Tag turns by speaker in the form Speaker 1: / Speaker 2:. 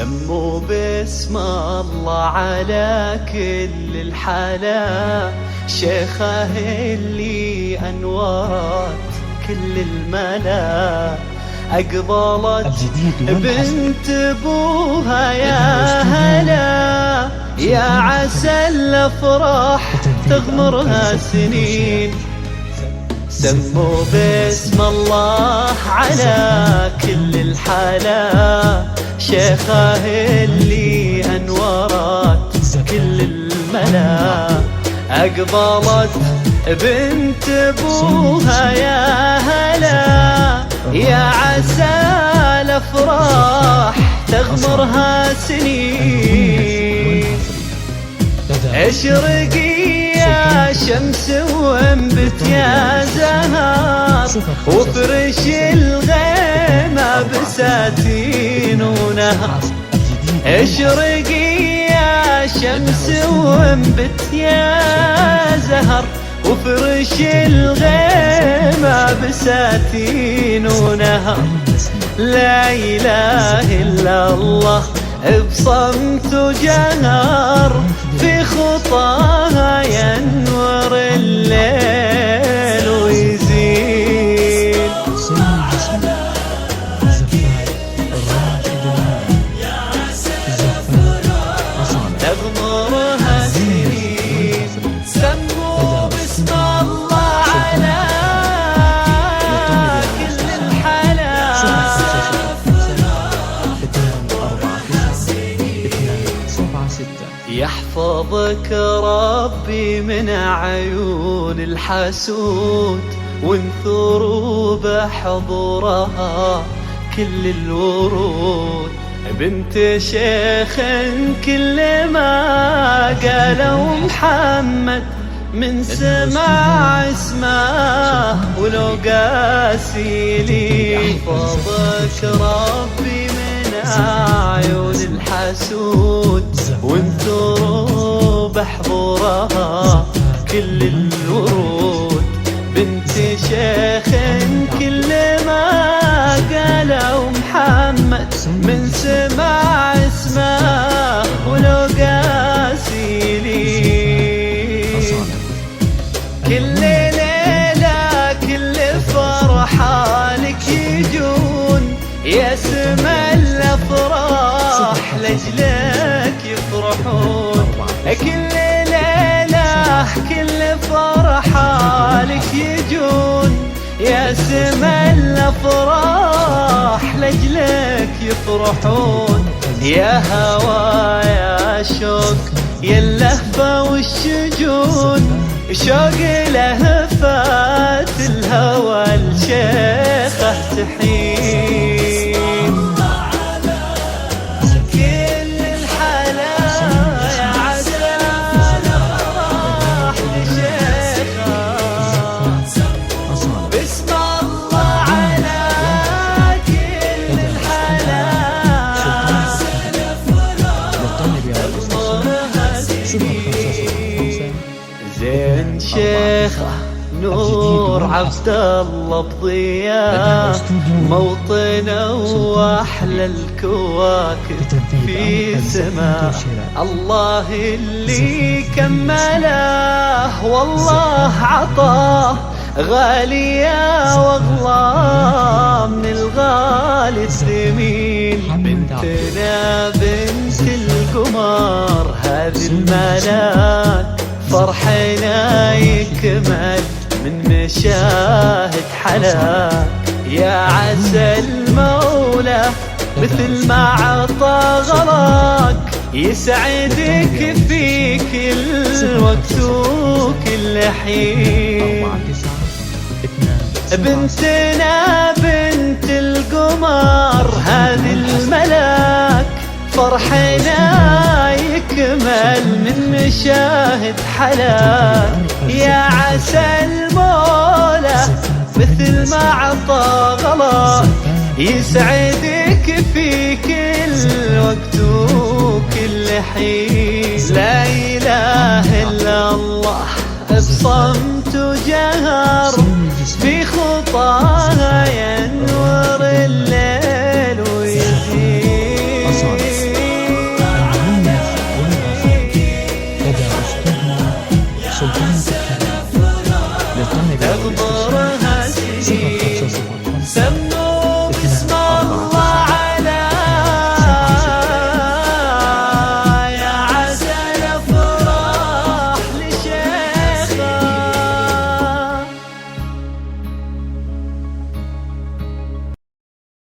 Speaker 1: سموا باسم الله على كل الحلا، شيخه اللي أنورت كل الملا، أقبلت بنت أبوها يا هلا، يا عسى الأفراح تغمرها سنين. سموا باسم الله على كل الحلا، شيخه اللي أنورت كل الملا، أقبلت بنت أبوها يا هلا، يا عسى الأفراح تغمرها سنين. اشرقي يا شمس وانبت يا زهر، وفرش الغيمة بساتين ونهر. اشرقي يا شمس وانبت يا زهر، وفرش الغيمة بساتين ونهر. لا إله إلا الله بصمت وجهر، في خطاها ينور الليل ويزيد. تغمرها سنين. سموا باسم الله على كل الحلا، يحفظك ربي من عيون الحسود، وانثروا بحضورها كل الورود. بنت شيخ كل ما قالوا محمد من سمع اسمه، ولو قاسي لي. يحفظك ربي من عيون الحسود، وانثروا بحضورها كل الورود. بنت شيخ كل ما قالوا محمد من سمع اسمه، ولو قاسي لي. كل ليلة كل فرحة لك يجون، يا سما الأفراح لجلك يفرحون. كل ليلة كل فرحة لك يجون، يا سما الأفراح لجلك يفرحون. يا هوا يا شوق يا اللهفة والشجون، شوق لهفات الهوى الشيخة تحين. كل الحلا يا عسى الأفراح لشيخة، باسم الله على كل الحلا، زين شيخة نور عبد الله بضياء، موطنه واحلى الكواكب في سماء. الله اللي كمله والله عطاه، غالية واغلى من الغالي الثمين. بنتنا بنت القمر هذه الملاك، فرحنا يكمل من مشاهد حلاك. يا عسى المولى مثل ما عطى غلاك، يسعدك في كل وقت وكل حين. بنتنا بنت القمر هذه الملاك، فرحنا يكمل من مشاهد حلاك. يا عسى المولى مثل ما عطى غلاك، يسعدك في كل وقت وكل حين. لا